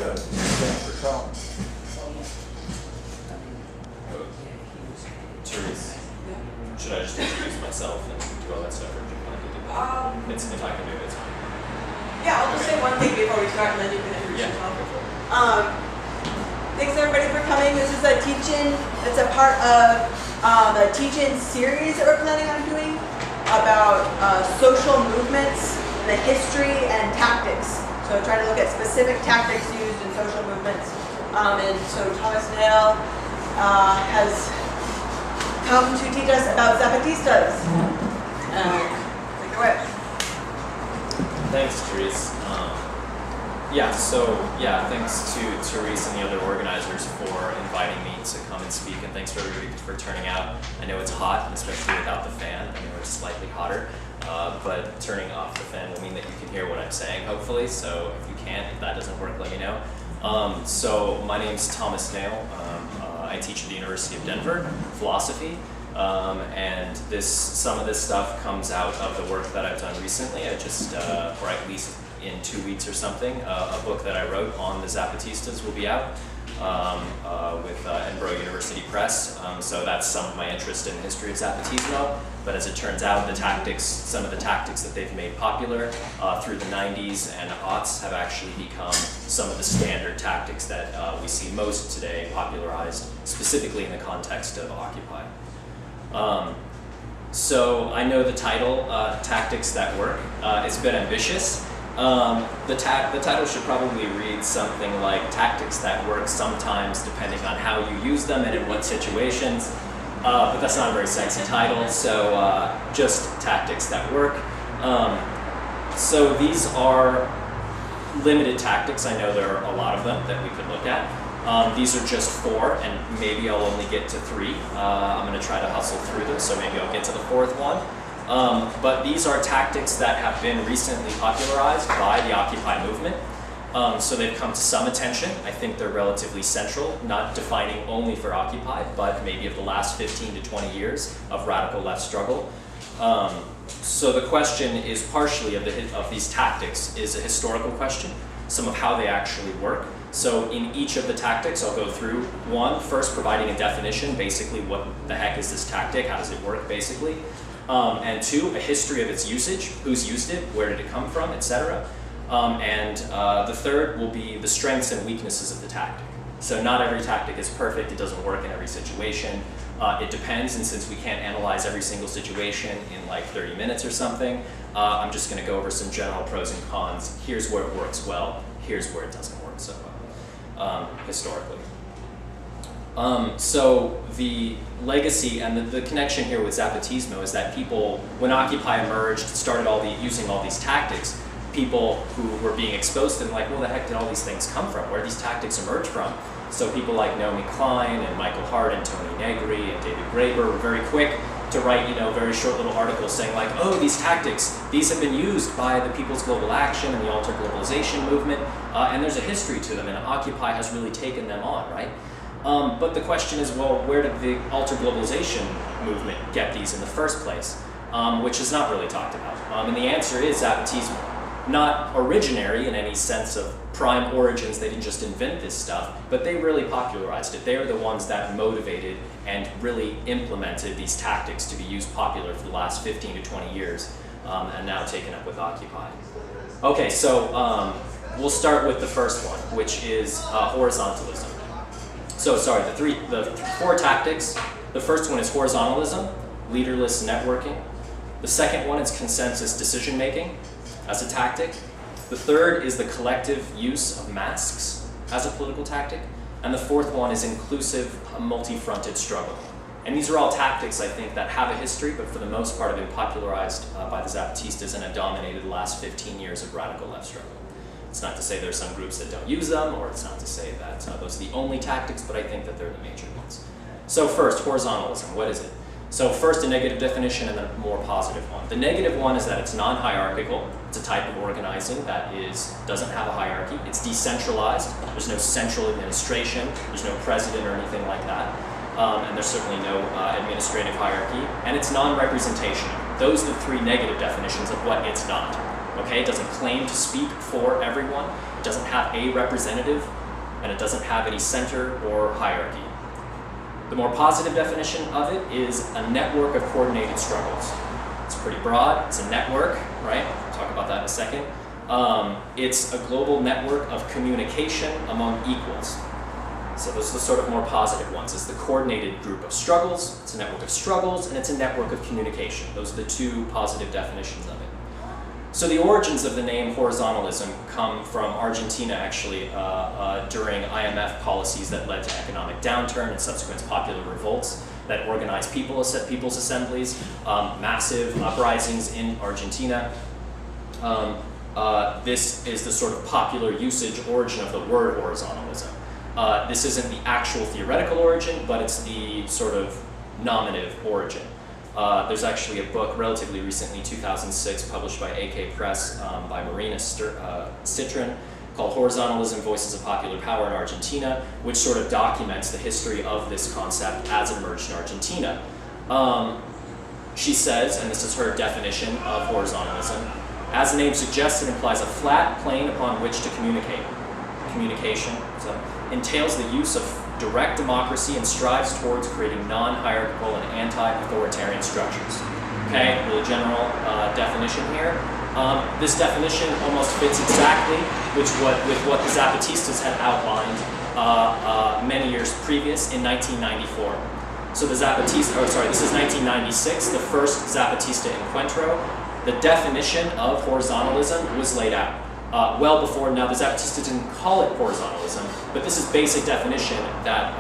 Thanks for coming. Therese, should I just introduce myself and do all that stuff, or do you want to do that? If I can do it, it's fine. Yeah, I'll just say one thing before we start, and then you can introduce yourself. Thanks everybody for coming. This is a teach-in. It's a part of the teach-in series that we're planning on doing about social movements, the history and tactics. So trying to look at specific tactics used in social movements. And so Thomas Nail has come to teach us about Zapatistas. Take it away. Thanks, Therese. Thanks to Therese and the other organizers for inviting me to come and speak, and thanks for everybody for turning out. I know it's hot, and especially without the fan. I know it's slightly hotter, but turning off the fan will mean that you can hear what I'm saying, hopefully. So if you can't, if that doesn't work, let me know. So my name's Thomas Nail. I teach at the University of Denver, philosophy. And some of this stuff comes out of the work that I've done recently. I just, or at least in 2 weeks or something, a book that I wrote on the Zapatistas will be out with Edinburgh University Press. So that's some of my interest in the history of Zapatismo. But as it turns out, some of the tactics that they've made popular through the 90s and aughts have actually become some of the standard tactics that we see most today popularized, specifically in the context of Occupy. So I know the title, Tactics That Work, is a bit ambitious. The title should probably read something like Tactics That Work Sometimes Depending on How You Use Them and in What Situations, but that's not a very sexy title, so just Tactics That Work. So these are limited tactics. I know there are a lot of them that we could look at. These are just 4, and maybe I'll only get to 3. I'm going to try to hustle through them, so maybe I'll get to the 4th one. But these are tactics that have been recently popularized by the Occupy movement. So they've come to some attention. I think they're relatively central, not defining only for Occupy, but maybe of the last 15 to 20 years of radical left struggle. So the question is partially of these tactics is a historical question, some of how they actually work. So in each of the tactics, I'll go through one, first providing a definition, basically what the heck is this tactic, how does it work basically, and 2, a history of its usage, who's used it, where did it come from, etc. And the 3rd will be the strengths and weaknesses of the tactic. So not every tactic is perfect, it doesn't work in every situation. It depends, and since we can't analyze every single situation in like 30 minutes or something, I'm just going to go over some general pros and cons. Here's where it works well, here's where it doesn't work so well, historically. So the legacy and the connection here with Zapatismo is that people, when Occupy emerged, started using all these tactics, people who were being exposed to them like, where the heck did all these things come from? Where did these tactics emerge from? So people like Naomi Klein and Michael Hart and Tony Negri and David Graeber were very quick to write, very short little articles saying like, oh, these tactics, these have been used by the People's Global Action and the Alter Globalization movement, and there's a history to them, and Occupy has really taken them on, right? But the question is, well, where did the Alter Globalization movement get these in the first place? Which is not really talked about. And the answer is Zapatismo. Not originary in any sense of prime origins, they didn't just invent this stuff, but they really popularized it. They are the ones that motivated and really implemented these tactics to be used popular for the last 15 to 20 years, and now taken up with Occupy. Okay, so we'll start with the first one, which is horizontalism. So sorry, the 4 tactics. The first one is horizontalism, leaderless networking. The second one is consensus decision making as a tactic. The 3rd is the collective use of masks as a political tactic. And the 4th one is inclusive, multi-fronted struggle. And these are all tactics, I think, that have a history, but for the most part have been popularized by the Zapatistas and have dominated the last 15 years of radical left struggle. It's not to say there are some groups that don't use them, or it's not to say that those are the only tactics, but I think that they're the major ones. So first, horizontalism, what is it? So first, a negative definition and then a more positive one. The negative one is that it's non-hierarchical. It's a type of organizing that doesn't have a hierarchy. It's decentralized. There's no central administration. There's no president or anything like that. And there's certainly no administrative hierarchy. And it's non-representational. Those are the 3 negative definitions of what it's not. Okay, it doesn't claim to speak for everyone, it doesn't have a representative, and it doesn't have any center or hierarchy. The more positive definition of it is a network of coordinated struggles. It's pretty broad, it's a network, right? We'll talk about that in a second. It's a global network of communication among equals. So those are the sort of more positive ones. It's the coordinated group of struggles, it's a network of struggles, and it's a network of communication. Those are the two positive definitions of it. So the origins of the name horizontalism come from Argentina, actually, during IMF policies that led to economic downturn and subsequent popular revolts that organized people's assemblies, massive uprisings in Argentina. This is the sort of popular usage origin of the word horizontalism. This isn't the actual theoretical origin, but it's the sort of nominative origin. There's actually a book relatively recently, 2006, published by AK Press by Marina Citrin, called Horizontalism, Voices of Popular Power in Argentina, which sort of documents the history of this concept as it emerged in Argentina. She says, and this is her definition of horizontalism, as the name suggests, it implies a flat plane upon which to communicate. Communication entails the use of direct democracy and strives towards creating non-hierarchical and anti-authoritarian structures. Okay, really general definition here. This definition almost fits exactly with what the Zapatistas had outlined many years previous in 1994. So the Zapatista, this is 1996, the first Zapatista Encuentro. The definition of horizontalism was laid out. Well before, now the Zapatistas didn't call it horizontalism, but this is basic definition that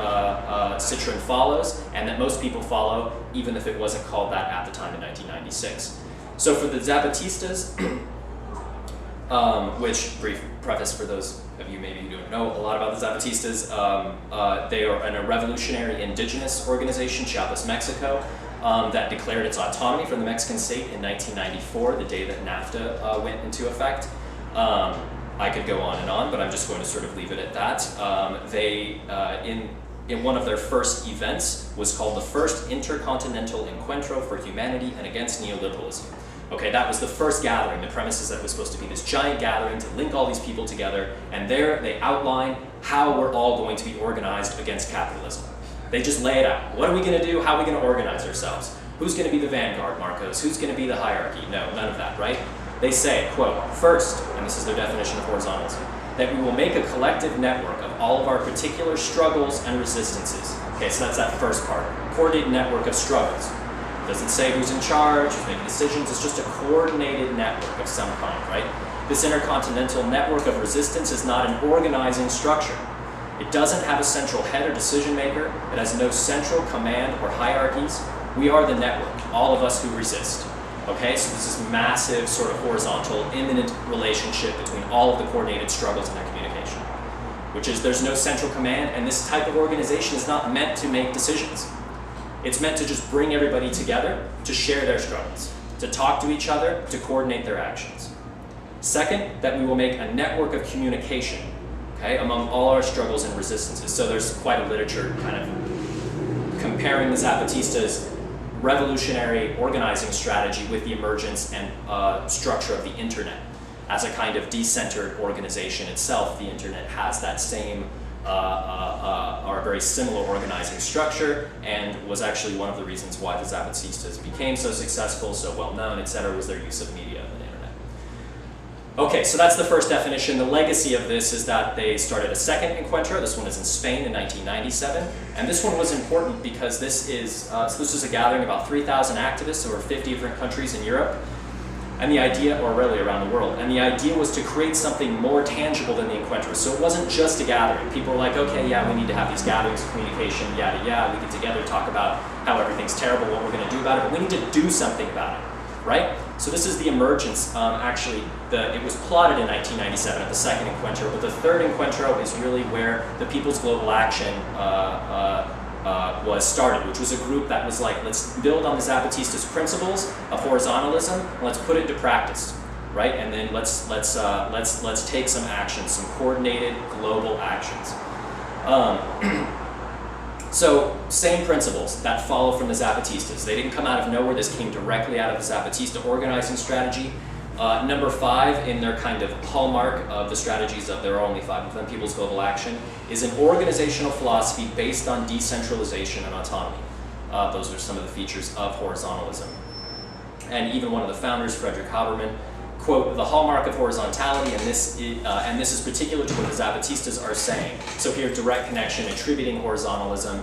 Citrin follows and that most people follow, even if it wasn't called that at the time in 1996. So for the Zapatistas, which, brief preface for those of you maybe who don't know a lot about the Zapatistas, they are a revolutionary indigenous organization, Chiapas, Mexico, that declared its autonomy from the Mexican state in 1994, the day that NAFTA went into effect. I could go on and on, but I'm just going to sort of leave it at that. They, in one of their first events, was called the First Intercontinental Encuentro for Humanity and Against Neoliberalism. Okay, that was the first gathering. The premise is that it was supposed to be this giant gathering to link all these people together, and there they outline how we're all going to be organized against capitalism. They just lay it out. What are we going to do? How are we going to organize ourselves? Who's going to be the vanguard, Marcos? Who's going to be the hierarchy? No, none of that, right? They say, quote, first, and this is their definition of horizontalism, that we will make a collective network of all of our particular struggles and resistances. Okay, so that's that first part. Coordinated network of struggles. It doesn't say who's in charge, who's making decisions, it's just a coordinated network of some kind, right? This intercontinental network of resistance is not an organizing structure. It doesn't have a central head or decision maker. It has no central command or hierarchies. We are the network, all of us who resist. Okay, so this is massive sort of horizontal, imminent relationship between all of the coordinated struggles and their communication, which is there's no central command, and this type of organization is not meant to make decisions. It's meant to just bring everybody together to share their struggles, to talk to each other, to coordinate their actions. Second, that we will make a network of communication, okay, among all our struggles and resistances. So there's quite a literature kind of comparing the Zapatistas' revolutionary organizing strategy with the emergence and structure of the internet. As a kind of decentered organization itself, the internet has that same or very similar organizing structure, and was actually one of the reasons why the Zapatistas became so successful, so well known, etc., was their use of media and the internet. Okay, so that's the first definition. The legacy of this is that they started a second encuentro. This one is in Spain in 1997, and this one was important because this is a gathering of about 3,000 activists over 50 different countries in Europe, and the idea, or really around the world, and the idea was to create something more tangible than the encuentro. So it wasn't just a gathering. People were like, okay, yeah, we need to have these gatherings of communication, yada yada, we get together, talk about how everything's terrible, what we're going to do about it, but we need to do something about it, right? So this is the emergence, it was plotted in 1997 at the second encuentro, but the third encuentro is really where the People's Global Action was started, which was a group that was like, let's build on the Zapatistas' principles of horizontalism, and let's put it into practice, right? And then let's take some action, some coordinated global actions. So same principles that follow from the Zapatistas. They didn't come out of nowhere. This came directly out of the Zapatista organizing strategy. Number 5 in their kind of hallmark of the strategies of, there are only 5 of them, People's Global Action, is an organizational philosophy based on decentralization and autonomy. Those are some of the features of horizontalism. And even one of the founders, Frederick Habermas, quote, the hallmark of horizontality, and this is particular to what the Zapatistas are saying. So here, direct connection, attributing horizontalism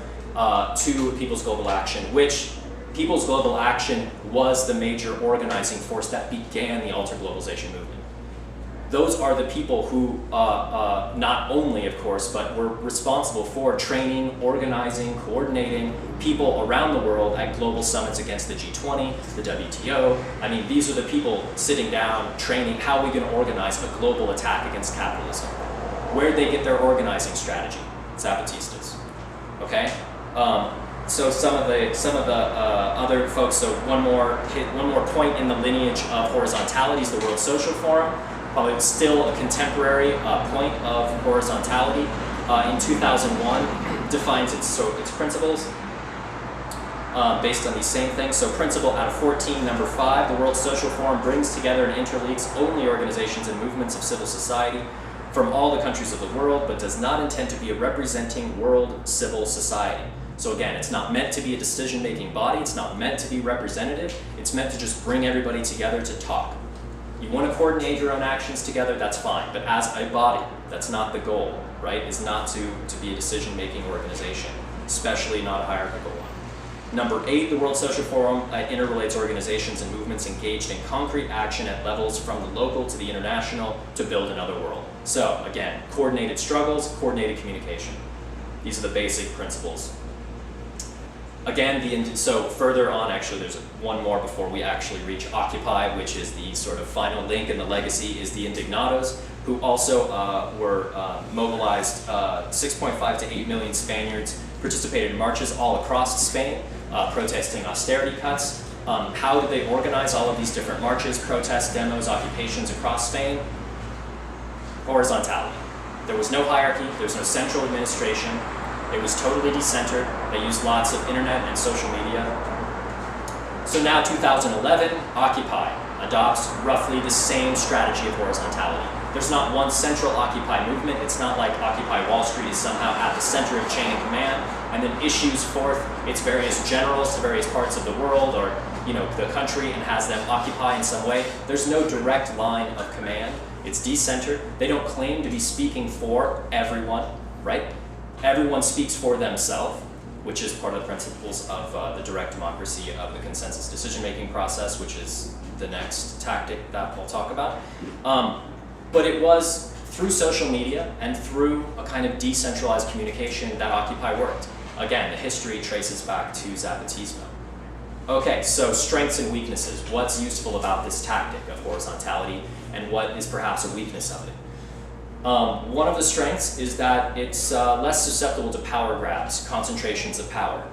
to People's Global Action, which People's Global Action was the major organizing force that began the alter globalization movement. Those are the people who, not only, of course, but were responsible for training, organizing, coordinating people around the world at global summits against the G20, the WTO. I mean, these are the people sitting down, training, how are we going to organize a global attack against capitalism? Where'd they get their organizing strategy? Zapatistas. Okay? So some of the other folks. So one more point in the lineage of horizontality is the World Social Forum. Probably still a contemporary point of horizontality. In 2001, defines its principles based on these same things. So principle out of 14, number 5, the World Social Forum brings together and interleagues only organizations and movements of civil society from all the countries of the world, but does not intend to be a representing world civil society. So again, it's not meant to be a decision-making body, it's not meant to be representative, it's meant to just bring everybody together to talk. You want to coordinate your own actions together, that's fine, but as a body, that's not the goal, right? Is not to be a decision-making organization, especially not a hierarchical one. Number 8, the World Social Forum interrelates organizations and movements engaged in concrete action at levels from the local to the international to build another world. So again, coordinated struggles, coordinated communication. These are the basic principles. Again, so further on, actually, there's one more before we actually reach Occupy, which is the sort of final link in the legacy, is the Indignados, who also were mobilized. 6.5 to 8 million Spaniards participated in marches all across Spain, protesting austerity cuts. How did they organize all of these different marches, protests, demos, occupations across Spain? Horizontality. There was no hierarchy, there was no central administration. It was totally decentered. They used lots of internet and social media. So now 2011, Occupy adopts roughly the same strategy of horizontality. There's not one central Occupy movement. It's not like Occupy Wall Street is somehow at the center of chain of command and then issues forth its various generals to various parts of the world or the country and has them occupy in some way. There's no direct line of command. It's decentered. They don't claim to be speaking for everyone, right? Everyone speaks for themselves, which is part of the principles of the direct democracy of the consensus decision-making process, which is the next tactic that we'll talk about. But it was through social media and through a kind of decentralized communication that Occupy worked. Again, the history traces back to Zapatismo. Okay, so strengths and weaknesses. What's useful about this tactic of horizontality and what is perhaps a weakness of it? One of the strengths is that it's less susceptible to power grabs, concentrations of power.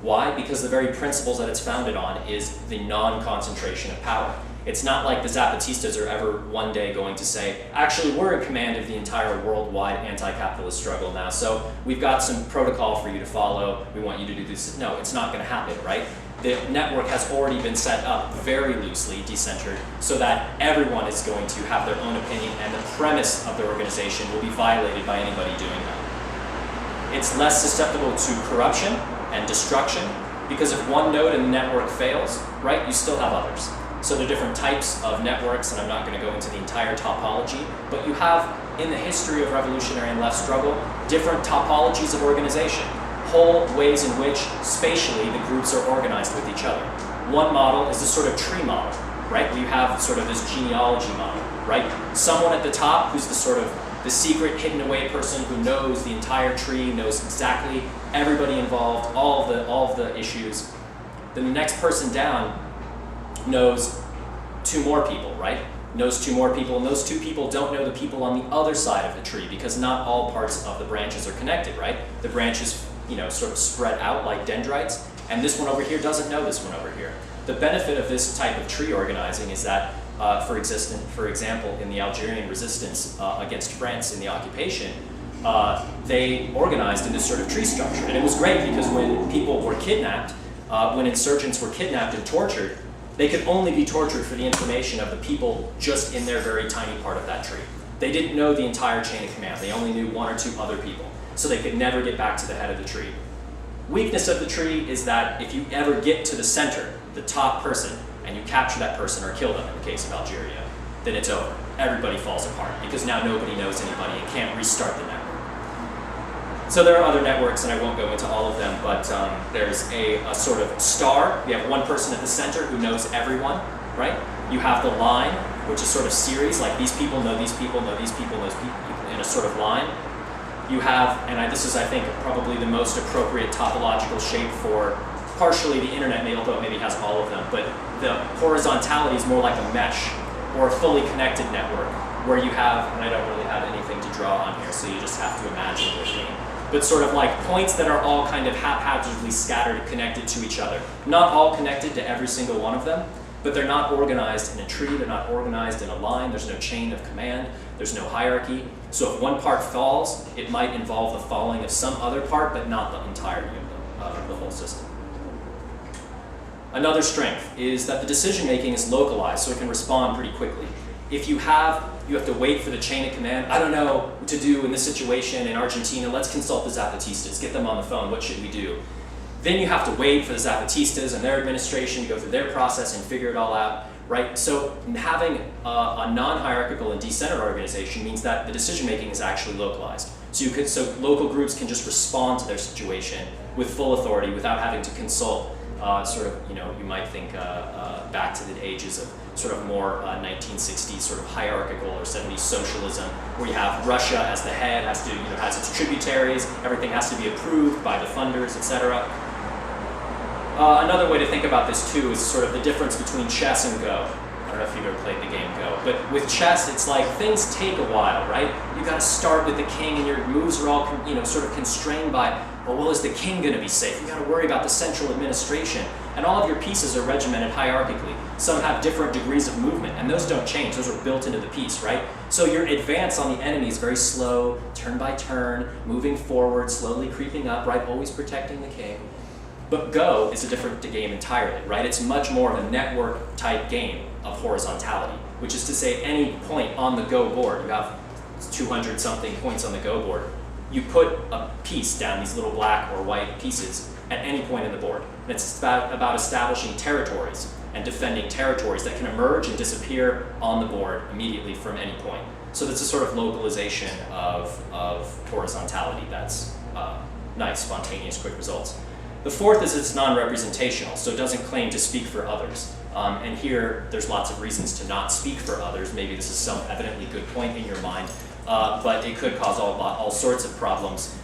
Why? Because the very principles that it's founded on is the non-concentration of power. It's not like the Zapatistas are ever one day going to say, actually, we're in command of the entire worldwide anti-capitalist struggle now, so we've got some protocol for you to follow, we want you to do this. No, it's not going to happen, right? The network has already been set up very loosely, decentered, so that everyone is going to have their own opinion and the premise of the organization will be violated by anybody doing that. It's less susceptible to corruption and destruction because if one node in the network fails, right, you still have others. So there are different types of networks, and I'm not going to go into the entire topology, but you have, in the history of revolutionary and left struggle, different topologies of organization. Whole ways in which, spatially, the groups are organized with each other. One model is the sort of tree model, right? You have sort of this genealogy model, right? Someone at the top who's the sort of the secret, hidden away person who knows the entire tree, knows exactly everybody involved, all of the issues. Then the next person down knows 2 more people, right? Knows 2 more people, and those 2 people don't know the people on the other side of the tree because not all parts of the branches are connected, right? The branches sort of spread out like dendrites, and this one over here doesn't know this one over here. The benefit of this type of tree organizing is that, for example, in the Algerian resistance against France in the occupation, they organized in this sort of tree structure, and it was great because when people were kidnapped, when insurgents were kidnapped and tortured, they could only be tortured for the information of the people just in their very tiny part of that tree. They didn't know the entire chain of command. They only knew one or two other people, so they could never get back to the head of the tree. Weakness of the tree is that if you ever get to the center, the top person, and you capture that person or kill them in the case of Algeria, then it's over. Everybody falls apart because now nobody knows anybody and can't restart the network. So there are other networks, and I won't go into all of them, but there's a sort of star. You have one person at the center who knows everyone, right? You have the line, which is sort of series, like these people know these people, know these people, know these people, in a sort of line. You have, and this is, I think, probably the most appropriate topological shape for partially the internet, although it maybe has all of them, but the horizontality is more like a mesh or a fully connected network where you have, and I don't really have anything to draw on here, so you just have to imagine with me, but sort of like points that are all kind of haphazardly scattered, connected to each other. Not all connected to every single one of them, but they're not organized in a tree, they're not organized in a line, there's no chain of command, there's no hierarchy. So if one part falls, it might involve the falling of some other part, but not the entirety of the whole system. Another strength is that the decision making is localized, so it can respond pretty quickly. If you have to wait for the chain of command. I don't know what to do in this situation in Argentina. Let's consult the Zapatistas. Get them on the phone. What should we do? Then you have to wait for the Zapatistas and their administration to go through their process and figure it all out, right? So having a non-hierarchical and decentered organization means that the decision-making is actually localized. So local groups can just respond to their situation with full authority without having to consult you might think back to the ages of sort of more 1960s sort of hierarchical or 70s socialism, where you have Russia as the head, has its tributaries, everything has to be approved by the funders, etc. Another way to think about this too is sort of the difference between chess and Go. I don't know if you've ever played the game Go, but with chess, it's like things take a while, right? You got to start with the king, and your moves are all, sort of constrained by, well, is the king going to be safe? You got to worry about the central administration, and all of your pieces are regimented hierarchically. Some have different degrees of movement, and those don't change. Those are built into the piece, right? So your advance on the enemy is very slow, turn by turn, moving forward, slowly creeping up, right? Always protecting the king. But Go is a different game entirely, right? It's much more of a network-type game of horizontality, which is to say any point on the Go board, you have 200-something points on the Go board, you put a piece down, these little black or white pieces, at any point in the board. And it's about establishing territories and defending territories that can emerge and disappear on the board immediately from any point. So that's a sort of localization of horizontality that's nice, spontaneous, quick results. The fourth is it's non-representational, so it doesn't claim to speak for others. And here, there's lots of reasons to not speak for others. Maybe this is some evidently good point in your mind, but it could cause all sorts of problems.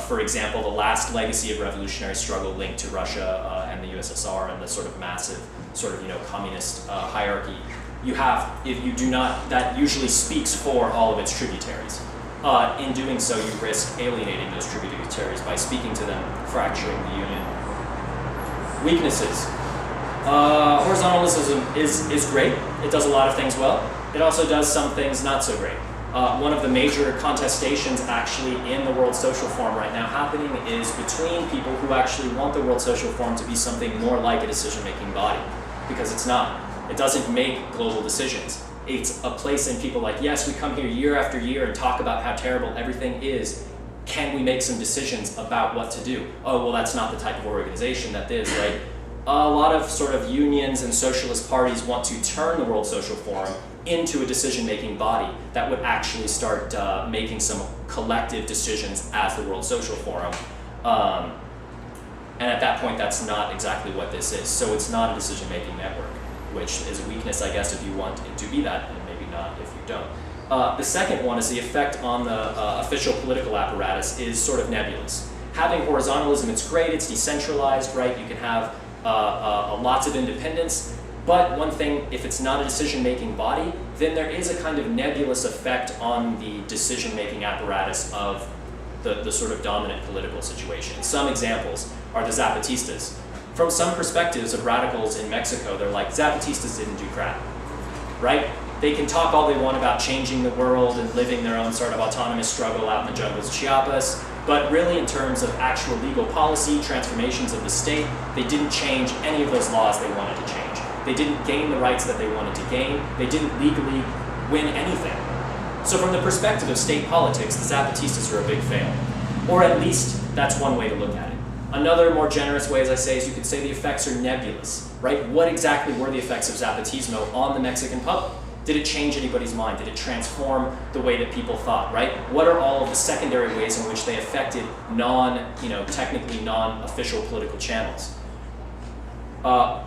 For example, the last legacy of revolutionary struggle linked to Russia and the USSR and the sort of massive communist hierarchy. If you do not, that usually speaks for all of its tributaries. In doing so, you risk alienating those tributaries by speaking to them, fracturing the union. Weaknesses. Horizontalism is great. It does a lot of things well. It also does some things not so great. One of the major contestations actually in the World Social Forum right now happening is between people who actually want the World Social Forum to be something more like a decision-making body, because it's not. It doesn't make global decisions. It's a place in people like, yes, we come here year after year and talk about how terrible everything is. Can we make some decisions about what to do? Oh, well, that's not the type of organization that is, right? A lot of sort of unions and socialist parties want to turn the World Social Forum into a decision-making body that would actually start making some collective decisions as the World Social Forum. And at that point, that's not exactly what this is. So it's not a decision-making network, which is a weakness, I guess, if you want it to be that, and maybe not if you don't. The second one is the effect on the official political apparatus is sort of nebulous. Having horizontalism, it's great, it's decentralized, right? You can have lots of independence, but one thing, if it's not a decision-making body, then there is a kind of nebulous effect on the decision-making apparatus of the sort of dominant political situation. Some examples are the Zapatistas. From some perspectives of radicals in Mexico, they're like, Zapatistas didn't do crap, right? They can talk all they want about changing the world and living their own sort of autonomous struggle out in the jungles of Chiapas, but really in terms of actual legal policy, transformations of the state, they didn't change any of those laws they wanted to change. They didn't gain the rights that they wanted to gain. They didn't legally win anything. So from the perspective of state politics, the Zapatistas are a big fail. Or at least that's one way to look at it. Another more generous way, as I say, is you could say the effects are nebulous, right? What exactly were the effects of Zapatismo on the Mexican public? Did it change anybody's mind? Did it transform the way that people thought, right? What are all of the secondary ways in which they affected technically non-official political channels?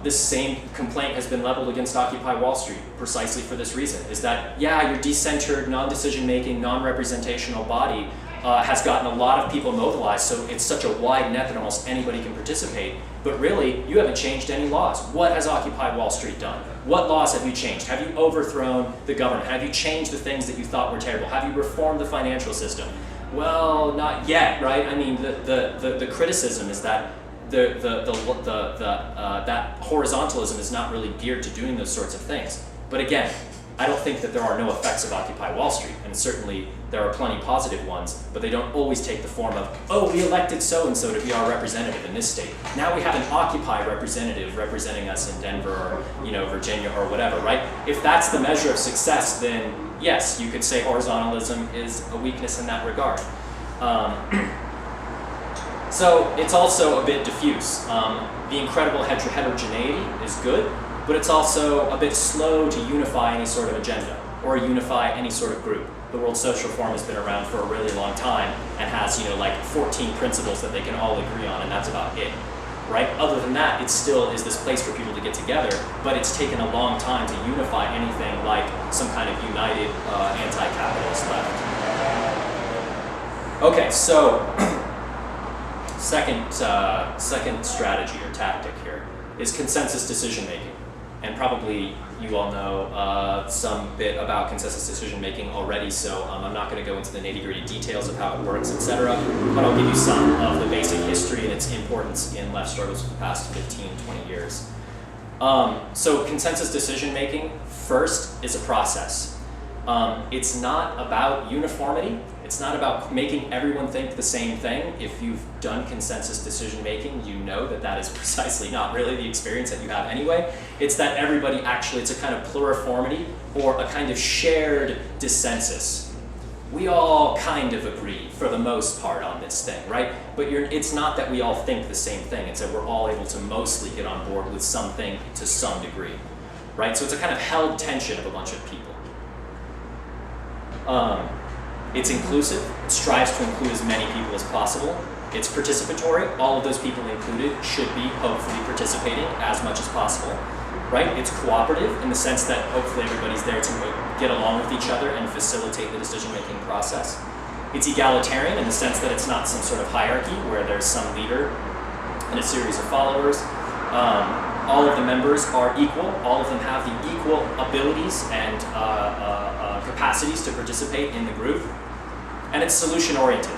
This same complaint has been leveled against Occupy Wall Street precisely for this reason, is that, yeah, your decentered, non-decision-making, non-representational body has gotten a lot of people mobilized, so it's such a wide net that almost anybody can participate, but really, you haven't changed any laws. What has Occupy Wall Street done? What laws have you changed? Have you overthrown the government? Have you changed the things that you thought were terrible? Have you reformed the financial system? Well, not yet, right? I mean, the criticism is that that horizontalism is not really geared to doing those sorts of things. But again, I don't think that there are no effects of Occupy Wall Street, and certainly there are plenty positive ones, but they don't always take the form of, oh, we elected so-and-so to be our representative in this state. Now we have an Occupy representative representing us in Denver or Virginia or whatever, right? If that's the measure of success, then yes, you could say horizontalism is a weakness in that regard. So it's also a bit diffuse. The incredible heterogeneity is good, but it's also a bit slow to unify any sort of agenda or unify any sort of group. The World Social Forum has been around for a really long time and has, 14 principles that they can all agree on, and that's about it, right? Other than that, it still is this place for people to get together, but it's taken a long time to unify anything like some kind of united anti-capitalist left. Okay, so second strategy or tactic here is consensus decision making. And probably you all know some bit about consensus decision making already, so I'm not going to go into the nitty-gritty details of how it works, etc., but I'll give you some of the basic history and its importance in left struggles for the past 15, 20 years. So consensus decision making, first, is a process. It's not about uniformity. It's not about making everyone think the same thing. If you've done consensus decision making, you know that that is precisely not really the experience that you have anyway. It's that everybody actually, it's a kind of pluriformity or a kind of shared dissensus. We all kind of agree for the most part on this thing, right? But it's not that we all think the same thing. It's that we're all able to mostly get on board with something to some degree, right? So it's a kind of held tension of a bunch of people. It's inclusive. It strives to include as many people as possible. It's participatory. All of those people included should be hopefully participating as much as possible, right? It's cooperative in the sense that hopefully everybody's there to get along with each other and facilitate the decision-making process. It's egalitarian in the sense that it's not some sort of hierarchy where there's some leader and a series of followers. All of the members are equal. All of them have the equal abilities and capacities to participate in the group. And it's solution-oriented.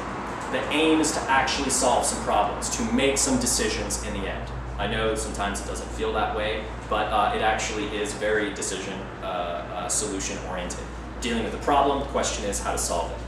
The aim is to actually solve some problems, to make some decisions in the end. I know sometimes it doesn't feel that way, but it actually is very solution-oriented. Dealing with the problem, the question is how to solve it.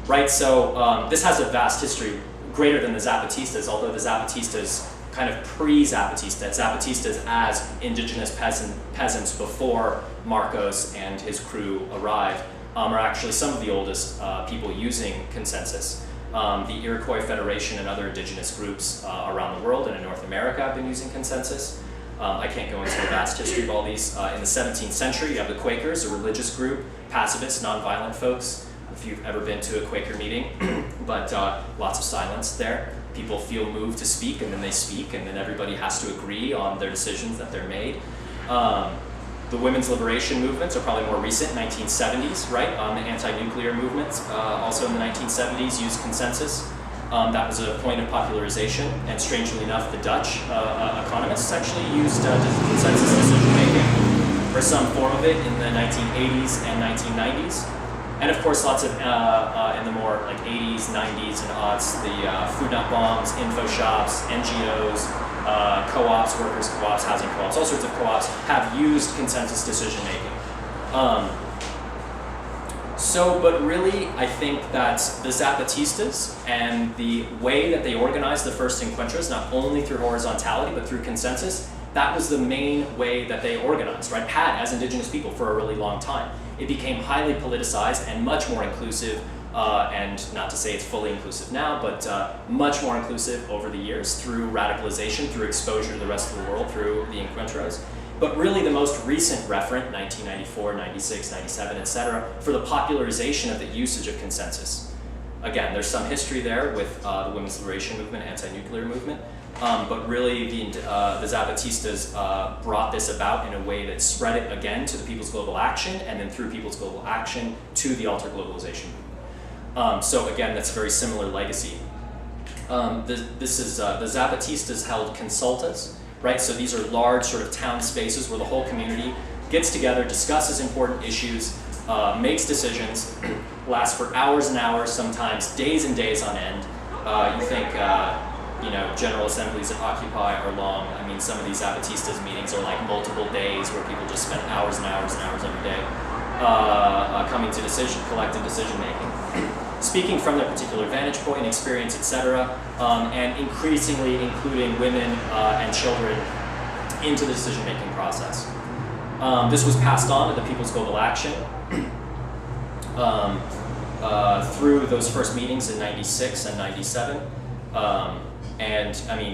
Right, so this has a vast history, greater than the Zapatistas, although the Zapatistas kind of pre-Zapatista, Zapatistas as indigenous peasants before Marcos and his crew arrived, are actually some of the oldest people using consensus. The Iroquois Federation and other indigenous groups around the world and in North America have been using consensus. I can't go into the vast history of all these. In the 17th century, you have the Quakers, a religious group, pacifists, nonviolent folks. If you've ever been to a Quaker meeting, but lots of silence there. People feel moved to speak, and then they speak, and then everybody has to agree on their decisions that they're made. The women's liberation movements are probably more recent, 1970s, right? The anti-nuclear movements, also in the 1970s, used consensus. That was a point of popularization, and strangely enough, the Dutch economists actually used consensus decision-making for some form of it in the 1980s and 1990s. And of course, lots of, in the more like 80s, 90s, and aughts, the food not bombs, info shops, NGOs, co-ops, workers' co-ops, housing co-ops, all sorts of co-ops have used consensus decision-making. But really, I think that the Zapatistas and the way that they organized the first encuentros, not only through horizontality, but through consensus, that was the main way that they organized, right? Had as indigenous people for a really long time. It became highly politicized and much more inclusive, and not to say it's fully inclusive now, but much more inclusive over the years through radicalization, through exposure to the rest of the world, through the encuentros. But really the most recent referent, 1994, 96, 97, etc., for the popularization of the usage of consensus. Again, there's some history there with the women's liberation movement, anti-nuclear movement, but really the Zapatistas brought this about in a way that spread it again to the People's Global Action, and then through People's Global Action to the Alter Globalization movement. So again, that's a very similar legacy. This is the Zapatistas held consultas, right? So these are large sort of town spaces where the whole community gets together, discusses important issues, makes decisions, lasts for hours and hours, sometimes days and days on end. You think, General Assemblies at Occupy are long. I mean, some of these Zapatistas meetings are like multiple days where people just spend hours and hours and hours every day coming to collective decision making. Speaking from their particular vantage point, experience, etc., and increasingly including women and children into the decision-making process. This was passed on to the People's Global Action through those first meetings in 96 and 97.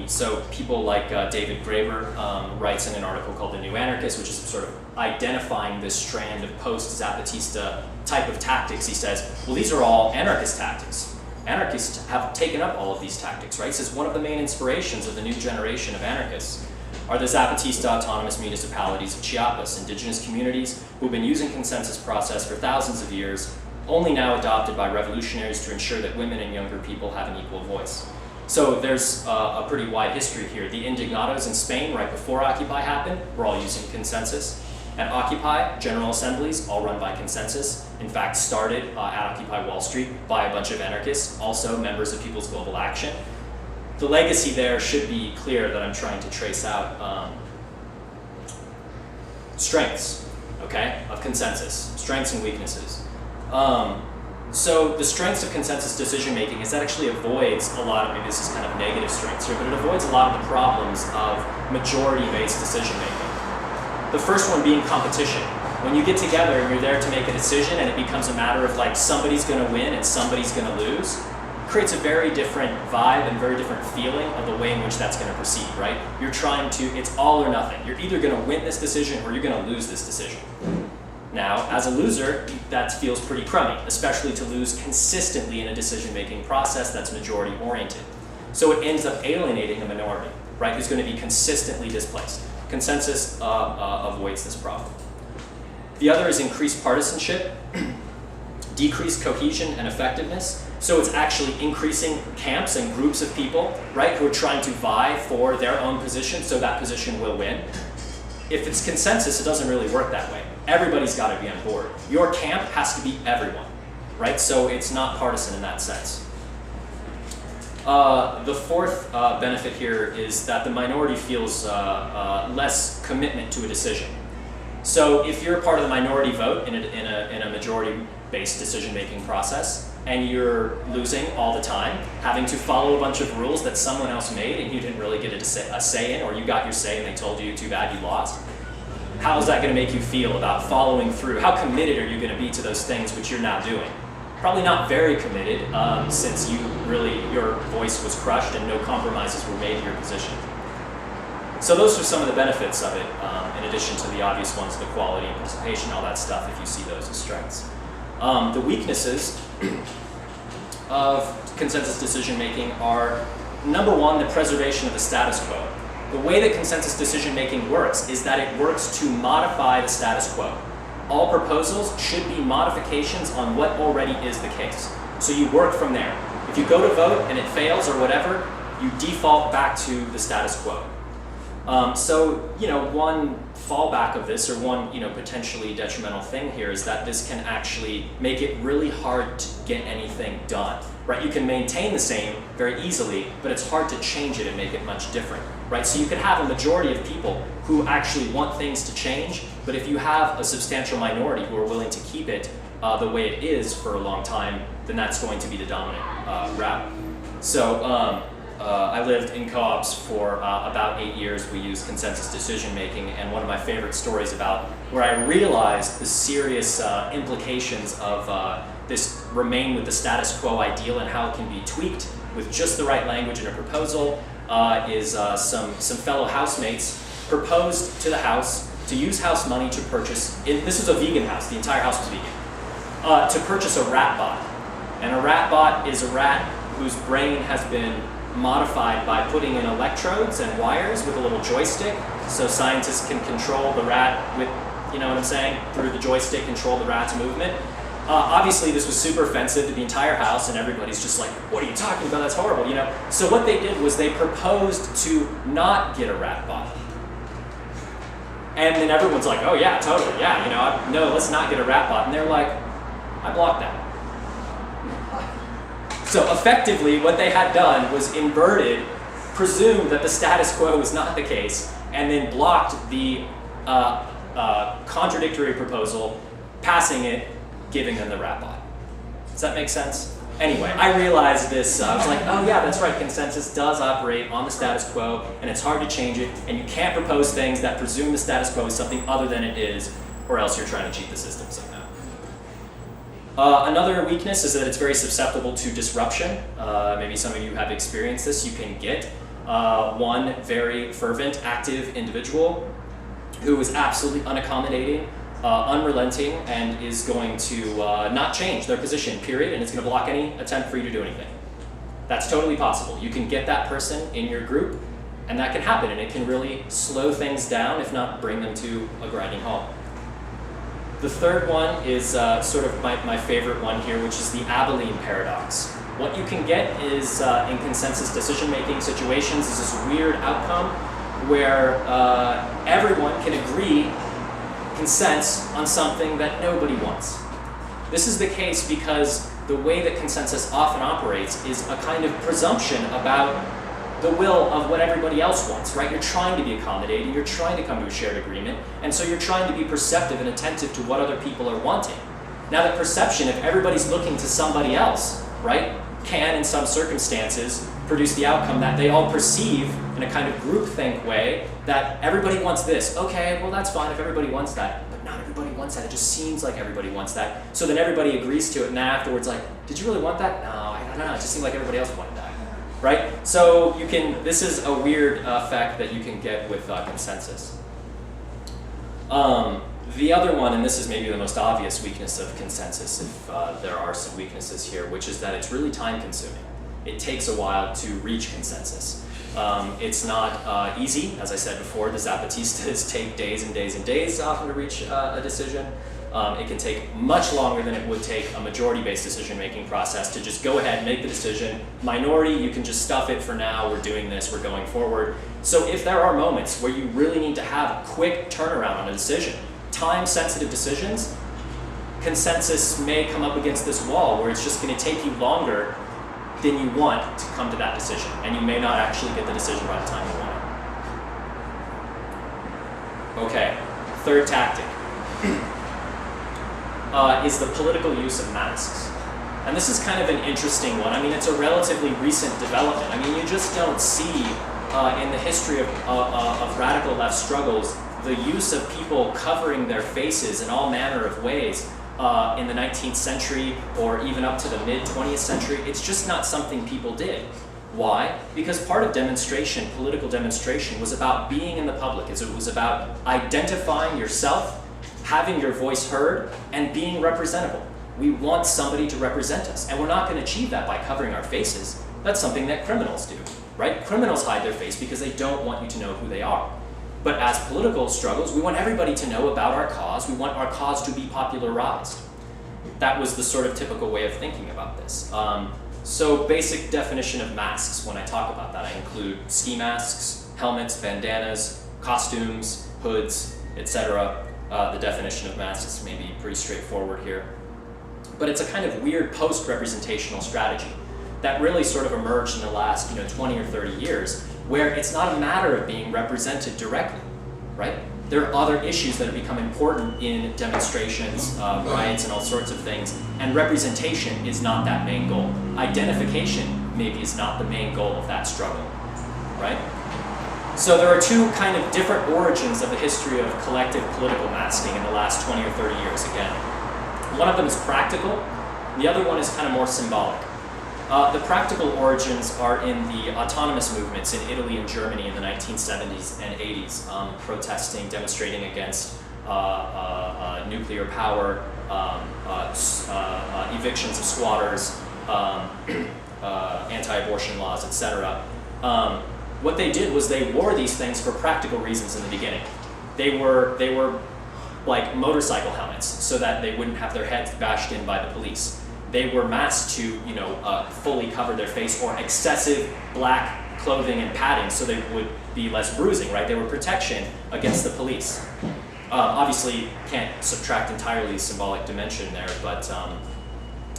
So people like David Graeber writes in an article called The New Anarchist, which is sort of identifying this strand of post-Zapatista type of tactics. He says, well, these are all anarchist tactics. Anarchists have taken up all of these tactics, right? He says one of the main inspirations of the new generation of anarchists are the Zapatista autonomous municipalities of Chiapas, indigenous communities who have been using consensus process for thousands of years, only now adopted by revolutionaries to ensure that women and younger people have an equal voice. So there's a pretty wide history here. The Indignados in Spain, right before Occupy happened, were all using consensus. At Occupy, General Assemblies, all run by consensus, in fact started at Occupy Wall Street by a bunch of anarchists, also members of People's Global Action. The legacy there should be clear that I'm trying to trace out. Strengths, okay, of consensus, strengths and weaknesses. So the strengths of consensus decision making is that actually avoids a lot of, maybe this is kind of negative strengths here, but it avoids a lot of the problems of majority-based decision making. The first one being competition. When you get together and you're there to make a decision and it becomes a matter of like somebody's gonna win and somebody's gonna lose, it creates a very different vibe and very different feeling of the way in which that's gonna proceed, right? You're trying to, it's all or nothing. You're either gonna win this decision or you're gonna lose this decision. Now, as a loser, that feels pretty crummy, especially to lose consistently in a decision-making process that's majority-oriented. So it ends up alienating a minority, right, who's going to be consistently displaced. Consensus avoids this problem. The other is increased partisanship, decreased cohesion and effectiveness. So it's actually increasing camps and groups of people, right, who are trying to vie for their own position so that position will win. If it's consensus, it doesn't really work that way. Everybody's got to be on board. Your camp has to be everyone, right? So it's not partisan in that sense. The fourth benefit here is that the minority feels less commitment to a decision. So if you're part of the minority vote in a majority-based decision-making process, and you're losing all the time, having to follow a bunch of rules that someone else made and you didn't really get a say in, or you got your say and they told you, too bad, you lost. How is that going to make you feel about following through? How committed are you going to be to those things which you're now doing? Probably not very committed, since your voice was crushed and no compromises were made in your position. So those are some of the benefits of it, in addition to the obvious ones, the quality and participation, all that stuff, if you see those as strengths. The weaknesses of consensus decision-making are, number one, the preservation of the status quo. The way that consensus decision-making works is that it works to modify the status quo. All proposals should be modifications on what already is the case. So you work from there. If you go to vote and it fails or whatever, you default back to the status quo. One fallback of this, or one, potentially detrimental thing here, is that this can actually make it really hard to get anything done, right? You can maintain the same very easily, but it's hard to change it and make it much different, right? So you could have a majority of people who actually want things to change, but if you have a substantial minority who are willing to keep it the way it is for a long time, then that's going to be the dominant route. So I lived in co-ops for about 8 years. We used consensus decision making, and one of my favorite stories about where I realized the serious implications of this remain with the status quo ideal and how it can be tweaked with just the right language in a proposal is some fellow housemates proposed to the house to use house money to purchase, this was a vegan house, the entire house was vegan, to purchase a rat bot. And a rat bot is a rat whose brain has been modified by putting in electrodes and wires with a little joystick, so scientists can control the rat with, you know what I'm saying, through the joystick, control the rat's movement. Obviously this was super offensive to the entire house, and everybody's just like, what are you talking about, that's horrible, you know? So what they did was they proposed to not get a rat bot. And then everyone's like, oh yeah, totally, yeah, you know, no, let's not get a rat bot. And they're like, I blocked that. So effectively, what they had done was inverted, presumed that the status quo was not the case, and then blocked the contradictory proposal, passing it, giving them the rat bot. Does that make sense? Anyway, I realized this, I was like, oh yeah, that's right, consensus does operate on the status quo, and it's hard to change it, and you can't propose things that presume the status quo is something other than it is, or else you're trying to cheat the system somehow. Another weakness is that it's very susceptible to disruption. Maybe some of you have experienced this. You can get one very fervent, active individual who is absolutely unaccommodating, unrelenting, and is going to not change their position, period, and it's going to block any attempt for you to do anything. That's totally possible. You can get that person in your group, and that can happen, and it can really slow things down, if not bring them to a grinding halt. The third one is sort of my favorite one here, which is the Abilene paradox. What you can get is, in consensus decision-making situations, is this weird outcome where everyone can agree, consents on something that nobody wants. This is the case because the way that consensus often operates is a kind of presumption about the will of what everybody else wants, right? You're trying to be accommodating, you're trying to come to a shared agreement, and so you're trying to be perceptive and attentive to what other people are wanting. Now that perception, if everybody's looking to somebody else, right, can in some circumstances produce the outcome that they all perceive in a kind of groupthink way that everybody wants this. Okay, well that's fine if everybody wants that, but not everybody wants that. It just seems like everybody wants that. So then everybody agrees to it, and then afterwards like, did you really want that? No, I don't know, it just seemed like everybody else wanted that. Right? So you can, this is a weird effect that you can get with consensus. The other one, and this is maybe the most obvious weakness of consensus, if there are some weaknesses here, which is that it's really time consuming. It takes a while to reach consensus. It's not easy, as I said before, the Zapatistas take days and days and days often to reach a decision. It can take much longer than it would take a majority-based decision-making process to just go ahead and make the decision. Minority, you can just stuff it for now, we're doing this, we're going forward. So if there are moments where you really need to have a quick turnaround on a decision, time-sensitive decisions, consensus may come up against this wall where it's just going to take you longer than you want to come to that decision, and you may not actually get the decision by the time you want it. Okay, third tactic. Is the political use of masks. And this is kind of an interesting one. I mean, it's a relatively recent development. I mean, you just don't see in the history of radical left struggles the use of people covering their faces in all manner of ways in the 19th century or even up to the mid-20th century. It's just not something people did. Why? Because part of demonstration, political demonstration, was about being in the public. It was about identifying yourself, having your voice heard, and being representable. We want somebody to represent us, and we're not going to achieve that by covering our faces. That's something that criminals do, right? Criminals hide their face because they don't want you to know who they are. But as political struggles, we want everybody to know about our cause. We want our cause to be popularized. That was the sort of typical way of thinking about this. So basic definition of masks, when I talk about that, I include ski masks, helmets, bandanas, costumes, hoods, etc. The definition of masks may be pretty straightforward here. But it's a kind of weird post-representational strategy that really sort of emerged in the last 20 or 30 years, where it's not a matter of being represented directly, right? There are other issues that have become important in demonstrations, riots, and all sorts of things, and representation is not that main goal. Identification maybe is not the main goal of that struggle, right? So there are two kind of different origins of the history of collective political masking in the last 20 or 30 years again. One of them is practical, the other one is kind of more symbolic. The practical origins are in the autonomous movements in Italy and Germany in the 1970s and 80s, protesting, demonstrating against nuclear power, evictions of squatters, anti-abortion laws, etc. What they did was they wore these things for practical reasons in the beginning. They were like motorcycle helmets so that they wouldn't have their heads bashed in by the police. They were masks to, fully cover their face, or excessive black clothing and padding so they would be less bruising, right? They were protection against the police. Obviously, can't subtract entirely the symbolic dimension there, but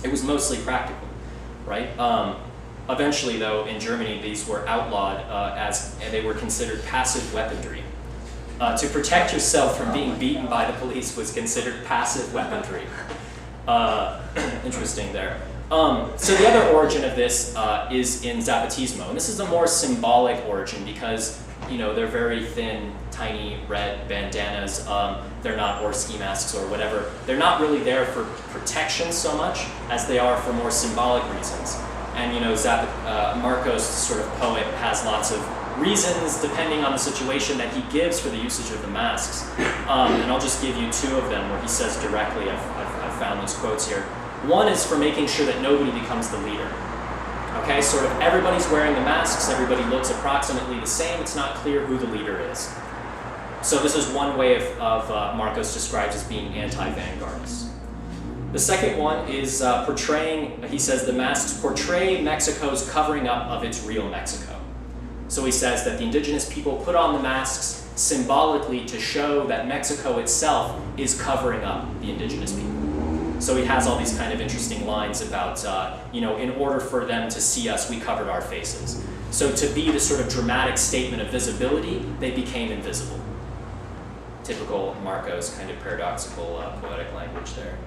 it was mostly practical, right? Eventually, though, in Germany, these were outlawed as they were considered passive weaponry. To protect yourself from being beaten by the police was considered passive weaponry. Interesting there. So the other origin of this is in Zapatismo, and this is a more symbolic origin because they're very thin, tiny red bandanas. They're not, or ski masks or whatever. They're not really there for protection so much as they are for more symbolic reasons. And Marcos, sort of poet, has lots of reasons depending on the situation that he gives for the usage of the masks. And I'll just give you two of them where he says directly, I've found those quotes here. One is for making sure that nobody becomes the leader. Okay, sort of everybody's wearing the masks, everybody looks approximately the same, it's not clear who the leader is. So this is one way of Marcos describes as being anti-vanguardist. The second one is portraying, he says the masks portray Mexico's covering up of its real Mexico. So he says that the indigenous people put on the masks symbolically to show that Mexico itself is covering up the indigenous people. So he has all these kind of interesting lines about, in order for them to see us, we covered our faces. So to be the sort of dramatic statement of visibility, they became invisible. Typical Marcos kind of paradoxical poetic language there.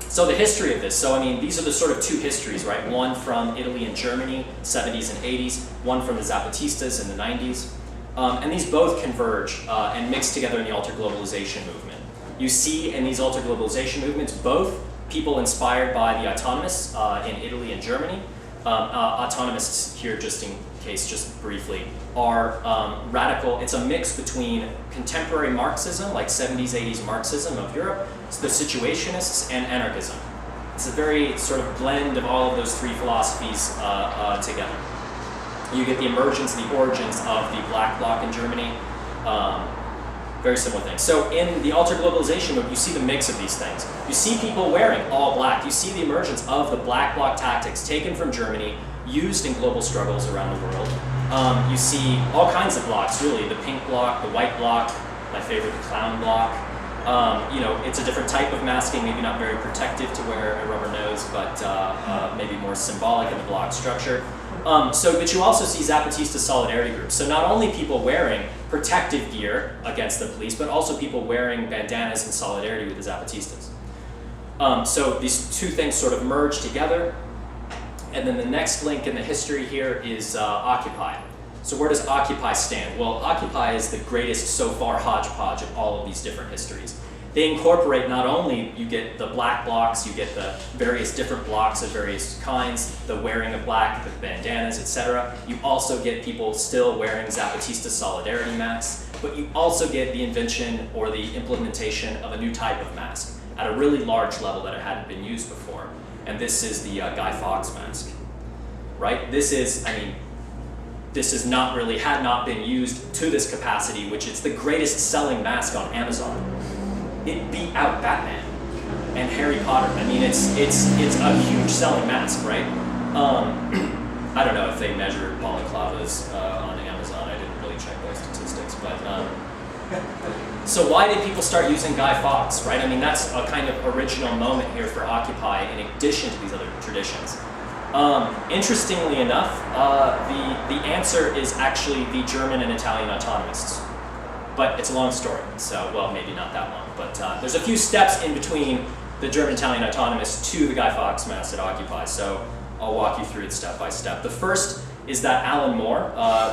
So the history of this, these are the sort of two histories, right? One from Italy and Germany, 70s and 80s, one from the Zapatistas in the 90s. And these both converge and mix together in the alter-globalization movement. You see in these alter-globalization movements both people inspired by the autonomists in Italy and Germany. Autonomists here, just in case, just briefly, are radical. It's a mix between contemporary Marxism, like 70s, 80s Marxism of Europe, the situationists, and anarchism. It's a very sort of blend of all of those three philosophies together. You get the emergence, the origins of the Black Bloc in Germany, very similar things. So in the alter-globalization movement, you see the mix of these things. You see people wearing all black. You see the emergence of the Black Bloc tactics taken from Germany, used in global struggles around the world. You see all kinds of blocks, really. The pink bloc, the white bloc, my favorite, the clown bloc. It's a different type of masking, maybe not very protective to wear a rubber nose, but maybe more symbolic in the block structure. But you also see Zapatista solidarity groups. So not only people wearing protective gear against the police, but also people wearing bandanas in solidarity with the Zapatistas. So these two things sort of merge together. And then the next link in the history here is Occupy. So where does Occupy stand? Well, Occupy is the greatest so far hodgepodge of all of these different histories. They incorporate not only, you get the black blocks, you get the various different blocks of various kinds, the wearing of black, the bandanas, etc. You also get people still wearing Zapatista solidarity masks, but you also get the invention or the implementation of a new type of mask at a really large level that it hadn't been used before. And this is the Guy Fawkes mask, right? This had not been used to this capacity, which is the greatest selling mask on Amazon. It beat out Batman and Harry Potter. It's a huge selling mask, right? I don't know if they measured balaclavas on Amazon. I didn't really check those statistics, but so why did people start using Guy Fawkes, right? That's a kind of original moment here for Occupy in addition to these other traditions. Interestingly enough, the answer is actually the German and Italian autonomists. But it's a long story, so, well, maybe not that long. But there's a few steps in between the German Italian autonomists to the Guy Fawkes mask at Occupy. So I'll walk you through it step by step. The first is that Alan Moore,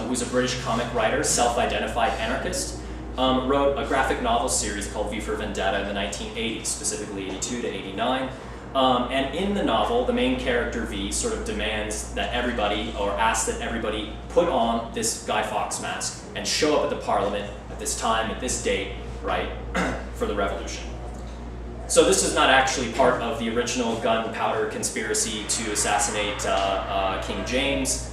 who's a British comic writer, self-identified anarchist, wrote a graphic novel series called V for Vendetta in the 1980s, specifically 82 to 89. And in the novel, the main character V sort of demands that everybody, or asks that everybody, put on this Guy Fawkes mask and show up at the Parliament at this time, at this date, right, for the revolution. So this is not actually part of the original gunpowder conspiracy to assassinate King James.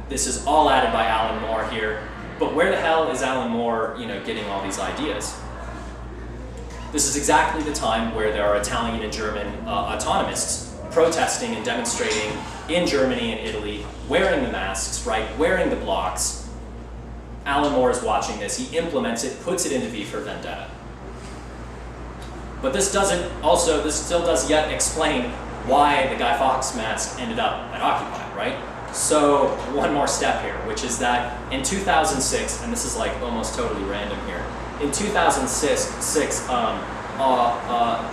This is all added by Alan Moore here. But where the hell is Alan Moore, getting all these ideas? This is exactly the time where there are Italian and German autonomists protesting and demonstrating in Germany and Italy, wearing the masks, right, wearing the blocks. Alan Moore is watching this. He implements it, puts it into V for Vendetta. But this still does yet explain why the Guy Fawkes mask ended up at Occupy, right? So one more step here, which is that in 2006, and this is like almost totally random here, in 2006,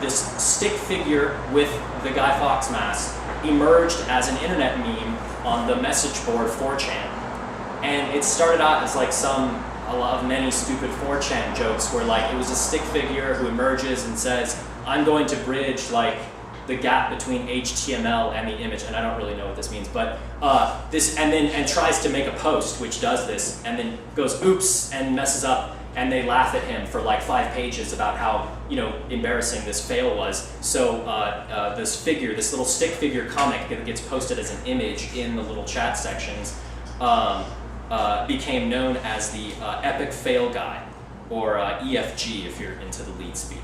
this stick figure with the Guy Fawkes mask emerged as an internet meme on the message board 4chan. And it started out as like a lot of many stupid 4chan jokes where like it was a stick figure who emerges and says, I'm going to bridge like the gap between HTML and the image, and I don't really know what this means, but and tries to make a post which does this, and then goes oops and messes up, and they laugh at him for like 5 pages about how embarrassing this fail was. So this little stick figure comic that gets posted as an image in the little chat sections became known as the Epic Fail Guy, or EFG if you're into the lead speak.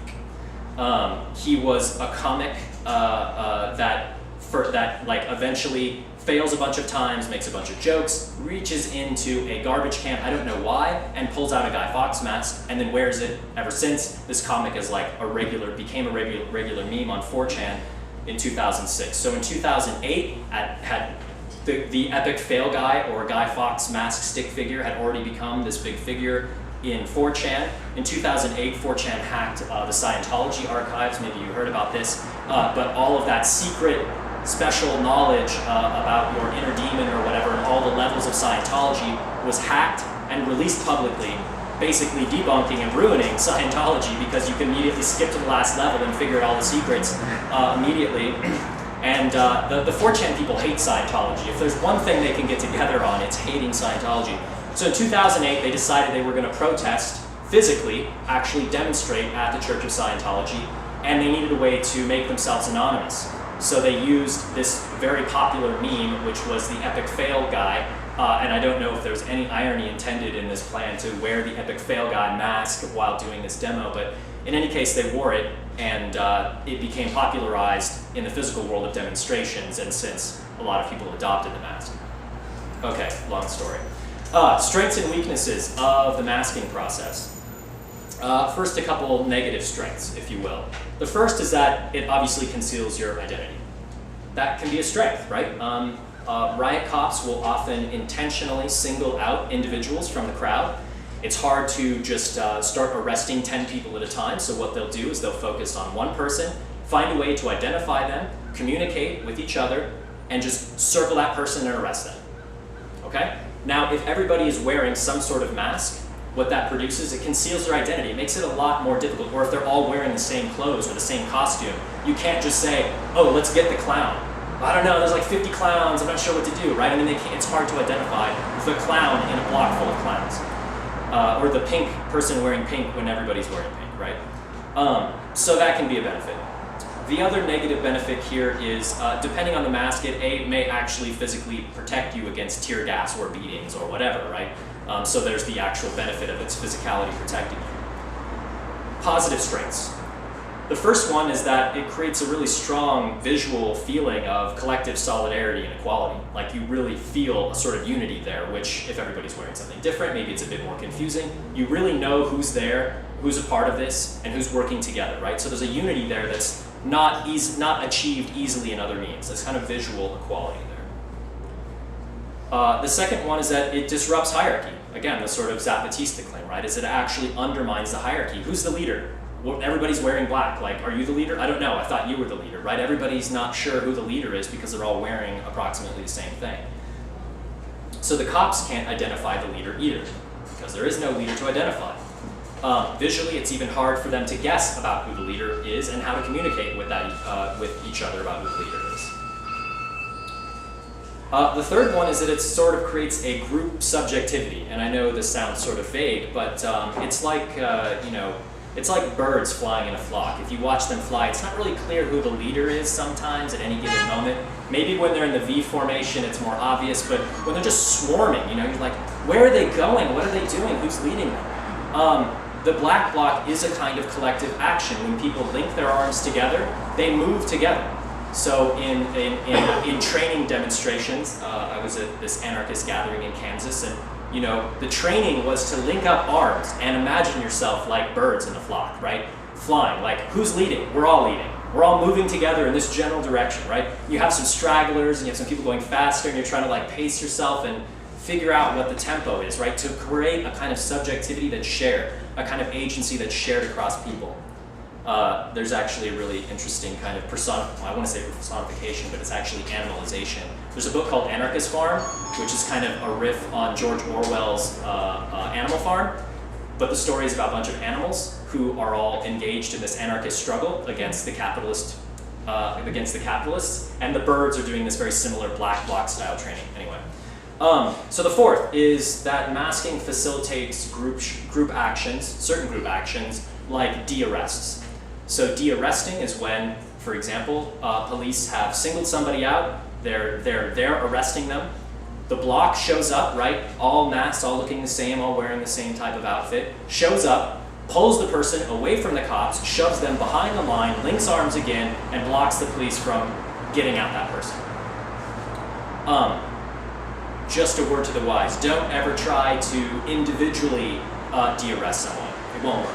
He was a comic that eventually fails a bunch of times, makes a bunch of jokes, reaches into a garbage can, I don't know why, and pulls out a Guy Fawkes mask, and then wears it ever since. This comic is like became a regular meme on 4chan in 2006. So in 2008, had the Epic Fail Guy, or Guy Fawkes mask stick figure, had already become this big figure in 4chan. In 2008, 4chan hacked the Scientology archives. Maybe you heard about this, but all of that secret, special knowledge about your inner demon or whatever, and all the levels of Scientology was hacked and released publicly, basically debunking and ruining Scientology because you can immediately skip to the last level and figure out all the secrets immediately. And the 4chan people hate Scientology. If there's one thing they can get together on, it's hating Scientology. So in 2008, they decided they were going to protest, physically, actually demonstrate at the Church of Scientology, and they needed a way to make themselves anonymous. So they used this very popular meme, which was the Epic Fail Guy, and I don't know if there was any irony intended in this plan to wear the Epic Fail Guy mask while doing this demo, but in any case, they wore it, and it became popularized in the physical world of demonstrations, and since a lot of people adopted the mask. Okay, long story. Strengths and weaknesses of the masking process. First, a couple negative strengths, if you will. The first is that it obviously conceals your identity. That can be a strength, right? Riot cops will often intentionally single out individuals from the crowd. It's hard to just start arresting 10 people at a time, so what they'll do is they'll focus on one person, find a way to identify them, communicate with each other, and just circle that person and arrest them, okay? Now, if everybody is wearing some sort of mask, what that produces, it conceals their identity. It makes it a lot more difficult. Or if they're all wearing the same clothes or the same costume, you can't just say, oh, let's get the clown. I don't know, there's like 50 clowns, I'm not sure what to do, right? I mean, it's hard to identify the clown in a block full of clowns. Or the pink person wearing pink when everybody's wearing pink, right? So that can be a benefit. The other negative benefit here is, depending on the mask, it may actually physically protect you against tear gas or beatings or whatever, right? So there's the actual benefit of its physicality protecting you. Positive strengths. The first one is that it creates a really strong visual feeling of collective solidarity and equality. Like you really feel a sort of unity there, which if everybody's wearing something different, maybe it's a bit more confusing. You really know who's there, who's a part of this, and who's working together, right? So there's a unity there that's not achieved easily in other means. There's kind of visual equality there. The second one is that it disrupts hierarchy. Again, the sort of Zapatista claim, right? Is it actually undermines the hierarchy. Who's the leader? well, everybody's wearing black. Like, are you the leader? I don't know. I thought you were the leader, right? Everybody's not sure who the leader is because they're all wearing approximately the same thing. So the cops can't identify the leader either because there is no leader to identify. Visually, it's even hard for them to guess about who the leader is and how to communicate with each other about who the leader is. The third one is that it sort of creates a group subjectivity, and I know this sounds sort of vague, but it's like it's like birds flying in a flock. If you watch them fly, it's not really clear who the leader is sometimes at any given moment. Maybe when they're in the V formation, it's more obvious, but when they're just swarming, you're like, where are they going? What are they doing? Who's leading them? The black bloc is a kind of collective action. When people link their arms together, they move together. So in training demonstrations, I was at this anarchist gathering in Kansas, and the training was to link up arms and imagine yourself like birds in a flock, right? Flying, like who's leading? We're all leading. We're all moving together in this general direction, right? You have some stragglers and you have some people going faster and you're trying to like pace yourself and figure out what the tempo is, right? To create a kind of subjectivity that's shared, a kind of agency that's shared across people. There's actually a really interesting kind of I want to say personification, but it's actually animalization. There's a book called Anarchist Farm, which is kind of a riff on George Orwell's Animal Farm, but the story is about a bunch of animals who are all engaged in this anarchist struggle against the capitalists, and the birds are doing this very similar black bloc style training. Anyway, so the fourth is that masking facilitates group actions, certain group actions, like de-arrests. So de-arresting is when, for example, police have singled somebody out, they're arresting them. The bloc shows up, right? All masked, all looking the same, all wearing the same type of outfit, shows up, pulls the person away from the cops, shoves them behind the line, links arms again, and blocks the police from getting at that person. Just a word to the wise, don't ever try to individually de-arrest someone. It won't work.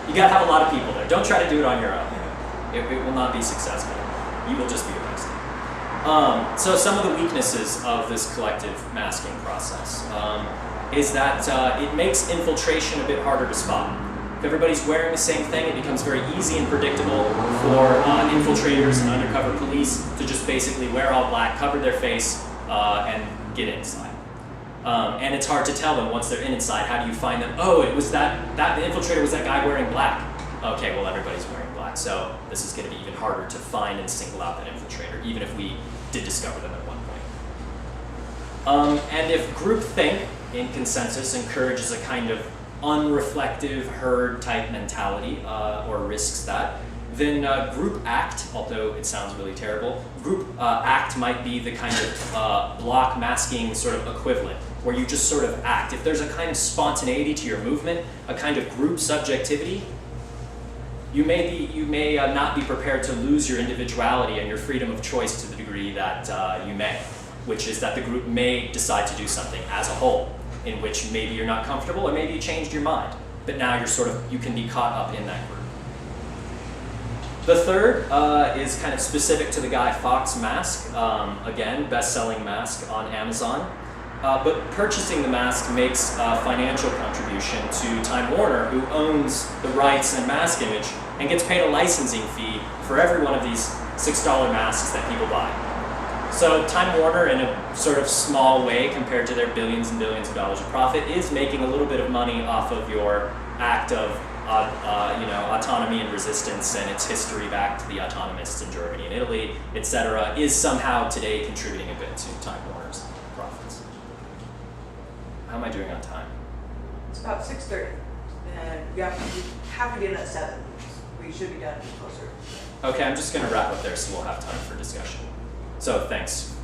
You gotta have a lot of people there. Don't try to do it on your own. It will not be successful. You will just be arrested. So some of the weaknesses of this collective masking process is that it makes infiltration a bit harder to spot. If everybody's wearing the same thing, it becomes very easy and predictable for infiltrators and undercover police to just basically wear all black, cover their face, and get inside. And it's hard to tell them once they're inside. How do you find them? Oh, it was the infiltrator was that guy wearing black. Okay, well everybody's wearing black, so this is going to be even harder to find and single out that infiltrator, even if we did discover them at one point. And if groupthink in consensus encourages a kind of unreflective herd type mentality, or risks that, then group act, although it sounds really terrible, group act might be the kind of block masking sort of equivalent, where you just sort of act. If there's a kind of spontaneity to your movement, a kind of group subjectivity, you may not be prepared to lose your individuality and your freedom of choice to the degree that you may, which is that the group may decide to do something as a whole, in which maybe you're not comfortable or maybe you changed your mind, but now you can be caught up in that group. The third is kind of specific to the Guy Fawkes mask. Again, best-selling mask on Amazon. But purchasing the mask makes a financial contribution to Time Warner, who owns the rights and mask image, and gets paid a licensing fee for every one of these $6 masks that people buy. So Time Warner, in a sort of small way compared to their billions and billions of dollars of profit, is making a little bit of money off of your act of autonomy and resistance and its history back to the autonomists in Germany and Italy, etc., is somehow today contributing a bit to Time Warner's profits. How am I doing on time? It's about 6:30, and we have to get it at 7. We should be done closer. Okay, I'm just going to wrap up there so we'll have time for discussion. So thanks